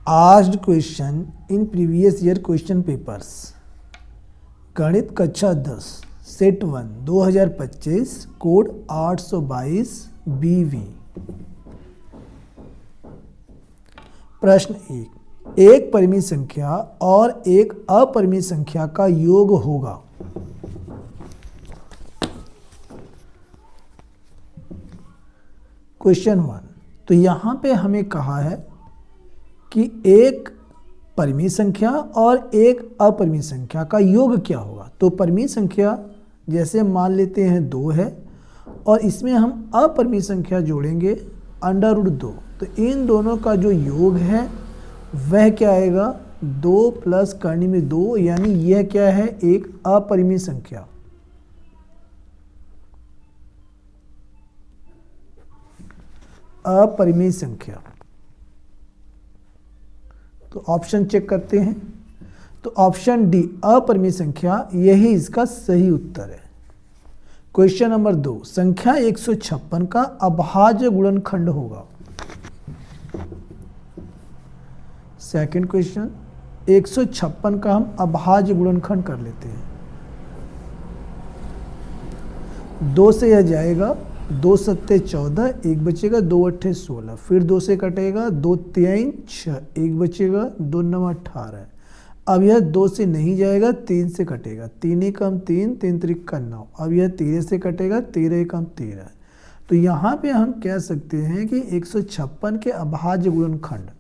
Asked question in previous year question papers. गणित कक्षा 10 set 1 2025 code 822 BV। प्रश्न 1, एक परिमित संख्या और एक अपरिमित संख्या का योग होगा। क्वेश्चन 1, तो यहाँ पे हमें कहा है कि एक परिमित संख्या और एक अपरिमित संख्या का योग क्या होगा। तो परिमित संख्या जैसे मान लेते हैं 2 है और इसमें हम अपरिमित संख्या जोड़ेंगे √2। तो इन दोनों का जो योग है वह क्या आएगा, 2 + कर्ण में 2, यानी यह क्या है, एक अपरिमित संख्या। अपरिमित संख्या। तो ऑप्शन चेक करते हैं। तो ऑप्शन डी अपरिमित संख्या, यही इसका सही उत्तर है। क्वेश्चन नंबर 2, संख्या 156 का अभाज्य गुणनखंड होगा। सेकंड क्वेश्चन, 156 का हम अभाज्य गुणनखंड कर लेते हैं। 2 से यह जाएगा, 2 × 7 = 14, 1 बचेगा, 2 × 8 = 16, फिर 2 से कटेगा, 2 × 3 = 6, 1 बचेगा, 2 × 9 = 18। अब यह 2 से नहीं जाएगा, 3 से कटेगा, 3 × 1 = 3, 3 × 3 = 9। अब यह 13 से कटेगा, 13 × 1 = 13। तो यहाँ पे हम कह सकते हैं कि 156 के अभाज्य गुणनखंड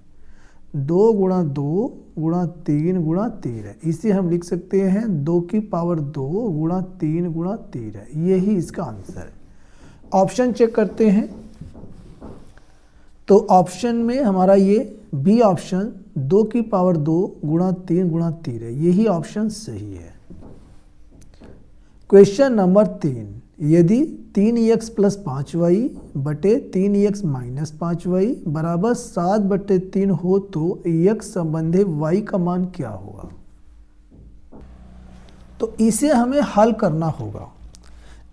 2 × 2 × 3 × 13, इसे हम लिख सकते हैं 2 की पावर 2 × 3 × 13। यही इसका आंसर है। ऑप्शन चेक करते हैं। तो ऑप्शन में हमारा ये बी ऑप्शन 2 की पावर 2 × 3 × 13, यही ऑप्शन सही है। क्वेश्चन नंबर 3, यदि 3x + 5y / 3x - 5y = 7/3 हो तो x संबंधी y का मान क्या होगा। तो इसे हमें हल करना होगा।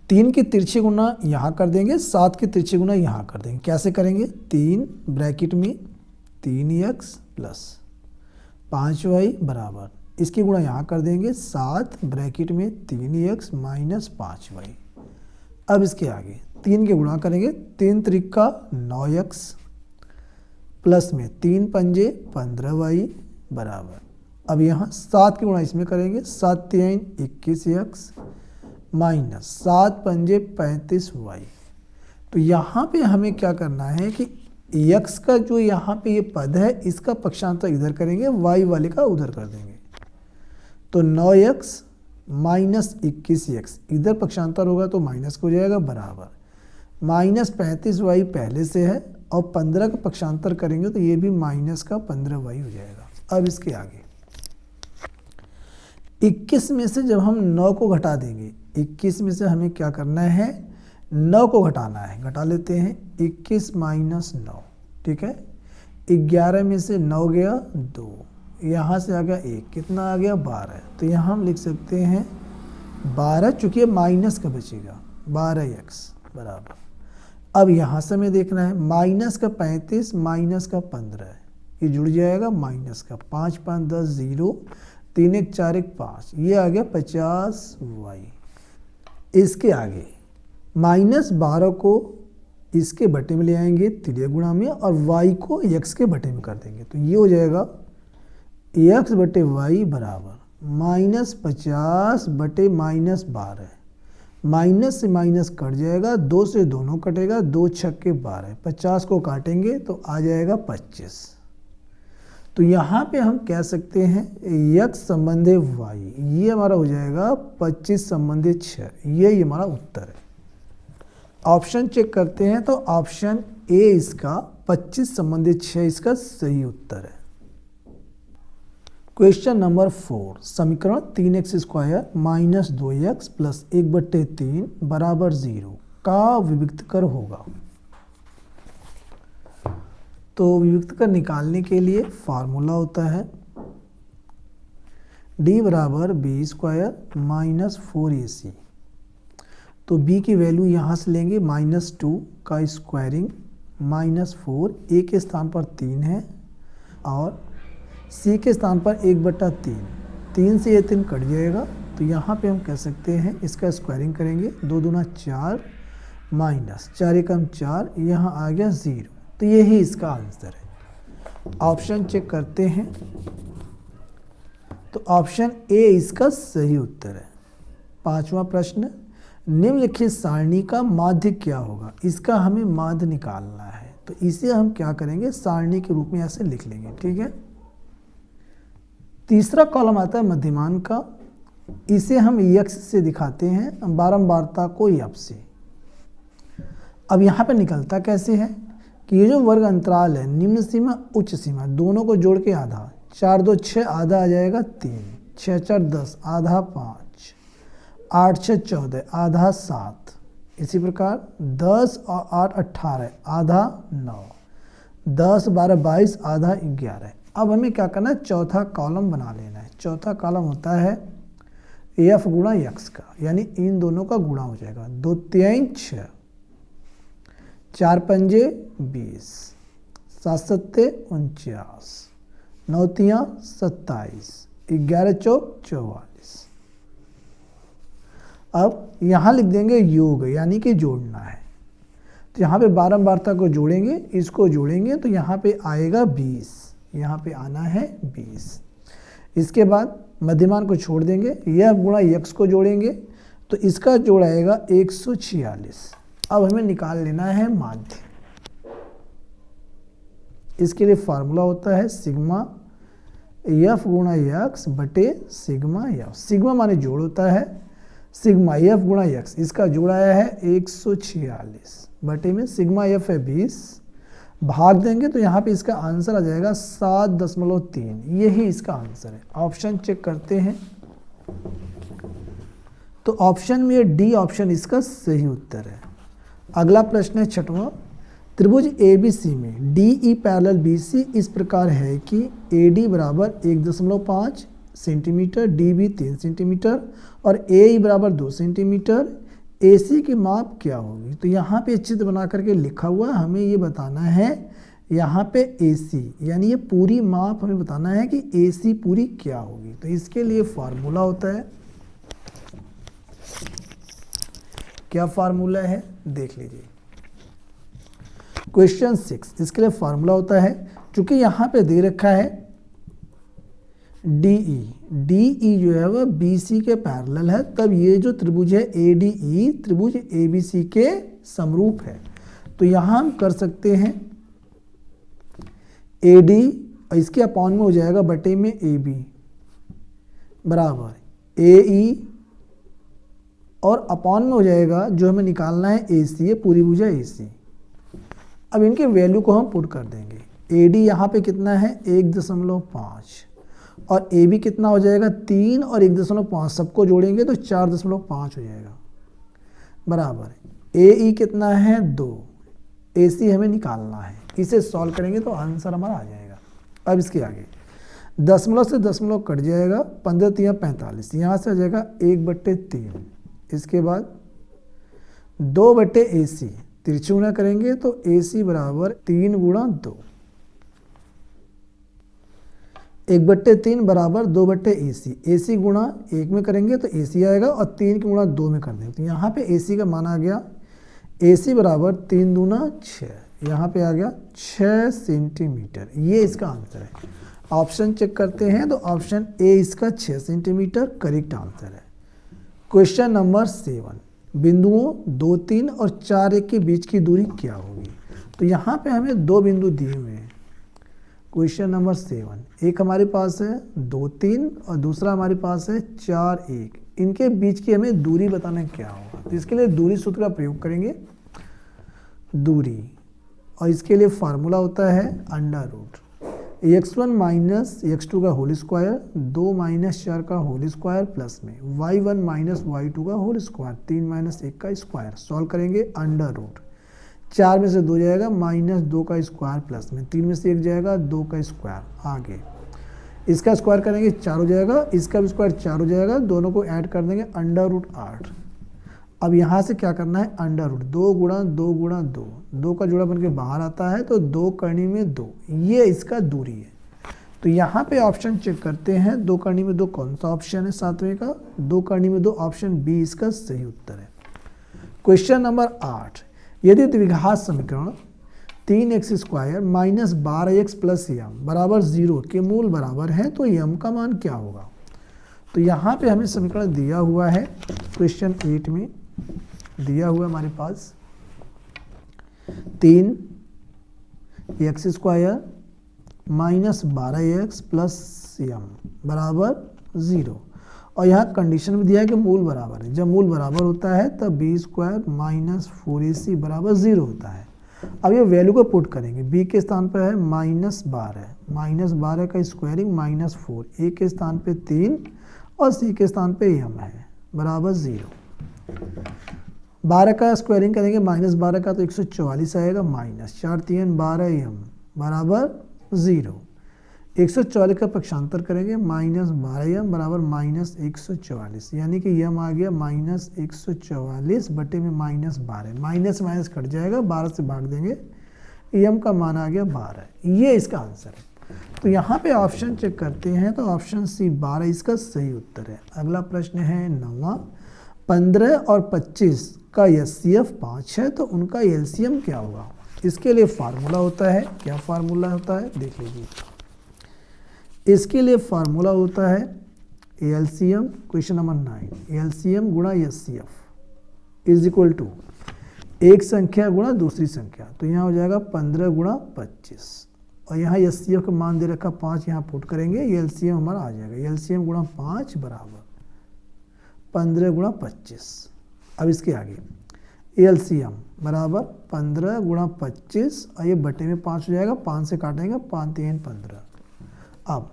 3 की तिरछी गुना यहाँ कर देंगे, 7 की तिरछी गुना यहाँ कर देंगे। कैसे करेंगे, 3 ब्रैकेट में 3x + 5y बराबर, इसकी गुणा यहाँ कर देंगे, 7 ब्रैकेट में 3x - 5y। अब इसके आगे 3 के गुणा करेंगे, 3 × 3 = 9x प्लस में 3 × 5 = 15y बराबर। अब यहाँ 7 की गुणा इसमें करेंगे, 7 × 3 = 21x माइनस 7 × 5 = 35y। तो यहाँ पे हमें क्या करना है कि x का जो यहाँ पे ये पद है, इसका पक्षांतर इधर करेंगे, y वाले का उधर कर देंगे। तो 9x माइनस 21x, इधर पक्षांतर होगा तो माइनस हो जाएगा बराबर, माइनस 35y पहले से है और 15 का पक्षांतर करेंगे तो ये भी माइनस का 15y हो जाएगा। अब इसके आगे 21 में से जब हम 9 को घटा देंगे, 21 में से हमें क्या करना है, 9 को घटाना है। घटा लेते हैं, 21 - 9, ठीक है। 11 में से 9 गया 2, यहाँ से आ गया 1, कितना आ गया 12। तो यहाँ हम लिख सकते हैं 12, चूँकि माइनस का बचेगा, 12x बराबर। अब यहाँ से हमें देखना है, माइनस का 35 माइनस का 15, ये जुड़ जाएगा, माइनस का 5 × 5 = 10, 0, 3 × 1 = 4, 1 = 5, ये आ गया 50y। इसके आगे -12 को इसके बटे में ले आएंगे तिर्य गुणा में, और y को x के बटे में कर देंगे। तो ये हो जाएगा x बटे y बराबर -50 बटे -12। माइनस से माइनस कट जाएगा, 2 से दोनों कटेगा, 2 × 6 = 12, 50 को काटेंगे तो आ जाएगा 25। तो यहाँ पे हम कह सकते हैं x संबंधी y, ये हमारा हो जाएगा 25 संबंधी 6, ये हमारा उत्तर है। ऑप्शन चेक करते हैं। तो ऑप्शन ए इसका 25 संबंधी 6 इसका सही उत्तर है। क्वेश्चन नंबर 4, समीकरण 3x² - 2x + 1/3 = 0 का विविक्तकर होगा। तो विविक्तकर निकालने के लिए फार्मूला होता है d = b² - 4ac। तो b की वैल्यू यहाँ से लेंगे, -2 का स्क्वायरिंग -4, a के स्थान पर 3 है और सी के स्थान पर 1/3, 3 से ये 3 कट जाएगा, तो यहाँ पे हम कह सकते हैं इसका स्क्वायरिंग करेंगे, 2 दूना 4 माइनस 4 एकम 4, यहाँ आ गया 0। तो यही इसका आंसर है। ऑप्शन चेक करते हैं, तो ऑप्शन ए इसका सही उत्तर है। 5वां प्रश्न, निम्नलिखित सारणी का माध्य क्या होगा? इसका हमें माध्य निकालना है, तो इसे हम क्या करेंगे, सारणी के रूप में ऐसे लिख लेंगे, ठीक है। तीसरा कॉलम आता है मध्यमान का, इसे हम यक्स से दिखाते हैं, बारंबारता को यप से। अब यहाँ पे निकलता कैसे है कि ये जो वर्ग अंतराल है, निम्न सीमा उच्च सीमा, दोनों को जोड़ के आधा, 4 2 6 आधा आ जाएगा 3, 6 4 10 आधा 5, 8 6 14 आधा 7, इसी प्रकार 10 और 8 18 आधा 9, 10 12 22 आधा 11। अब हमें क्या करना है, चौथा कॉलम बना लेना है। चौथा कॉलम होता है एफ गुणा यक्स का, यानी इन दोनों का गुणा हो जाएगा। 2 3 6, 4 पंजे 20, 7 7 49, 9 3 27, 11 चौक 44। अब यहाँ लिख देंगे योग, यानी कि जोड़ना है। तो यहाँ पे बारंबारता को जोड़ेंगे, इसको जोड़ेंगे तो यहाँ पे आएगा 20, यहाँ पे आना है 20। इसके बाद मध्यमान को छोड़ देंगे, यह गुणा यक्स को जोड़ेंगे तो इसका जोड़ आएगा 146। अब हमें निकाल लेना है माध्य। इसके लिए फार्मूला होता है सिग्मा एफ गुणा यक्स बटे सिग्मा एफ। सिग्मा माने जोड़ होता है, सिग्मा एफ गुणा यक्स, इसका जोड़ आया है 146 बटे में सिग्मा एफ है 20, भाग देंगे तो यहाँ पे इसका आंसर आ जाएगा 7.3। यही इसका आंसर है। ऑप्शन चेक करते हैं, तो ऑप्शन में डी ऑप्शन इसका सही उत्तर है। अगला प्रश्न है 6वां, त्रिभुज ABC में DE पैरेलल BC इस प्रकार है कि AD बराबर 1.5 सेंटीमीटर, DB 3 सेंटीमीटर और AE बराबर 2 सेंटीमीटर। AC की माप क्या होगी? तो यहाँ पे चित्र बना करके लिखा हुआ है, हमें ये बताना है यहाँ पे AC, यानी ये पूरी माप हमें बताना है कि AC पूरी क्या होगी। तो इसके लिए फार्मूला होता है, क्या फार्मूला है देख लीजिए। क्वेश्चन 6, इसके लिए फार्मूला होता है, चूंकि यहाँ पे दे रखा है DE जो है वह BC के पैरेलल है, तब ये जो त्रिभुज है ADE त्रिभुज ABC के समरूप है। तो यहाँ हम कर सकते हैं AD और इसके अपॉन में हो जाएगा बटे में AB बराबर AE और अपॉन में हो जाएगा जो हमें निकालना है AC, ये पूरी भुजा AC। अब इनके वैल्यू को हम पुट कर देंगे। AD यहाँ पे कितना है 1.5 और AB कितना हो जाएगा 3 और 1.5 सबको जोड़ेंगे तो 4.5 हो जाएगा बराबर AE कितना है 2, AC हमें निकालना है। इसे सॉल्व करेंगे तो आंसर हमारा आ जाएगा। अब इसके आगे दशमलव से दशमलव कट जाएगा, 15 3 45, यहाँ से आ जाएगा 1/3। इसके बाद 2/AC, तिरछी गुणा करेंगे तो AC बराबर 3 गुणा 2, 1/3 बराबर 2/AC। AC गुणा 1 में करेंगे तो AC आएगा और 3 गुणा 2 में कर देंगे तो यहाँ पे AC का मान आ गया, AC बराबर 3 दूना 6, यहाँ पे आ गया 6 सेंटीमीटर। ये इसका आंसर है। ऑप्शन चेक करते हैं तो ऑप्शन ए इसका 6 सेंटीमीटर करेक्ट आंसर है। क्वेश्चन नंबर 7, बिंदुओं 2 3 और 4 1 के बीच की दूरी क्या होगी? तो यहाँ पे हमें 2 बिंदु दिए हुए हैं। क्वेश्चन नंबर 7, एक हमारे पास है 2 3 और दूसरा हमारे पास है 4 1। इनके बीच की हमें दूरी बताना क्या होगा? तो इसके लिए दूरी सूत्र का प्रयोग करेंगे, दूरी, और इसके लिए फार्मूला होता है under root x1 minus x2 का होल स्क्वायर, 2 माइनस 4 का होल स्क्वायर प्लस में y1 माइनस y2 का होल स्क्वायर, 3 माइनस 1 का स्क्वायर। सॉल्व करेंगे अंडर रूट, 4 में से 2 जाएगा माइनस 2 का स्क्वायर प्लस में 3 में से 1 जाएगा 2 का स्क्वायर। आगे इसका स्क्वायर करेंगे 4 हो जाएगा, इसका भी स्क्वायर 4 हो जाएगा, दोनों को ऐड कर देंगे अंडर रूट 8। अब यहाँ से क्या करना है, अंडर रूट 2 गुणा 2 गुणा 2, 2 का जोड़ा बन के बाहर आता है तो 2 करनी में 2, ये इसका दूरी है। तो यहाँ पे ऑप्शन चेक करते हैं, 2 करनी में 2 कौन सा ऑप्शन है सातवें का, 2 करनी में 2 ऑप्शन बी इसका सही उत्तर है। क्वेश्चन नंबर 8, यदि द्विघात समीकरण 3x² minus 12x plus M बराबर 0 के मूल बराबर है तो एम का मान क्या होगा। तो यहाँ पे हमें समीकरण दिया हुआ है, क्वेश्चन 8 में दिया हुआ है हमारे पास 3x² minus 12x plus M बराबर 0 और यहाँ कंडीशन में दिया है कि मूल बराबर है। जब मूल बराबर होता है तब b² माइनस 4ac बराबर 0 होता है। अब ये वैल्यू को पुट करेंगे, b के स्थान पर है -12 का स्क्वायरिंग -4, a के स्थान पे 3 और c के स्थान पे m है बराबर 0। 12 का स्क्वायरिंग करेंगे -12 का तो 144 आएगा, -4 3 12m बराबर 0। 144 का पक्षांतर करेंगे -12m बराबर -144, यानी कि यम आ गया -144 बटे में -12, माइनस माइनस कट जाएगा, 12 से भाग देंगे, यम का मान आ गया 12। ये इसका आंसर है। तो यहाँ पे ऑप्शन चेक करते हैं तो ऑप्शन सी 12 इसका सही उत्तर है। अगला प्रश्न है 9वां, 15 और 25 का एचसीएफ 5 है तो उनका एलसीएम क्या होगा। इसके लिए फार्मूला होता है, क्या फार्मूला होता है देख लीजिए। इसके लिए फार्मूला होता है एलसीएम, क्वेश्चन नंबर 9, एलसीएम गुणा एचसीएफ इज इक्वल टू एक संख्या गुणा दूसरी संख्या। तो यहाँ हो जाएगा 15 गुणा 25 और यहाँ एचसीएफ का मान दे रखा 5, यहाँ पुट करेंगे, एलसीएम हमारा आ जाएगा। एलसीएम गुणा 5 बराबर 15 गुणा 25। अब इसके आगे एलसीएम बराबर 15 गुणा 25 और ये बटे में 5 हो जाएगा, 5 से काटेंगे, 5 3 15। अब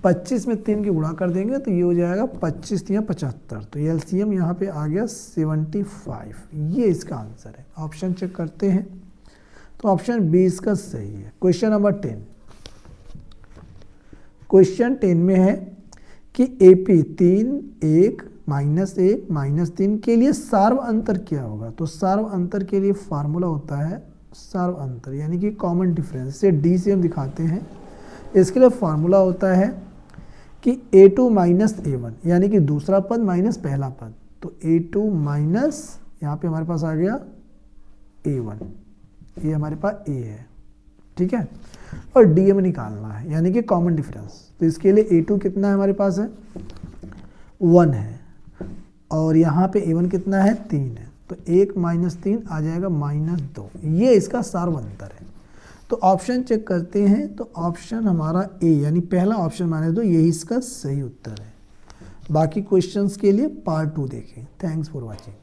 25 में 3 की गुणा कर देंगे तो ये हो जाएगा 25 3 75। तो एलसीएम यहाँ पे आ गया 75, ये इसका आंसर है। ऑप्शन चेक करते हैं तो ऑप्शन बी इसका सही है। क्वेश्चन नंबर 10, क्वेश्चन 10 में है कि एपी 3 1 -1 -3 के लिए सार्व अंतर क्या होगा। तो सार्व अंतर के लिए फार्मूला होता है सार्व अंतर, यानी कि कॉमन डिफरेंस। से डी से हम दिखाते हैं। इसके लिए फार्मूला होता है कि a2 माइनस a1, यानी कि दूसरा पद माइनस पहला पद। तो a2 माइनस यहाँ पे हमारे पास आ गया a1, ये हमारे पास a है, ठीक है, और dm निकालना है, यानी कि कॉमन डिफरेंस। तो इसके लिए a2 कितना है हमारे पास है 1 है और यहाँ पे a1 कितना है 3 है। तो 1 - 3 आ जाएगा -2, ये इसका सार्व अंतर है। तो ऑप्शन चेक करते हैं तो ऑप्शन हमारा ए, यानी पहला ऑप्शन माने दो, यही इसका सही उत्तर है। बाकी क्वेश्चंस के लिए पार्ट 2 देखें। Thanks for watching.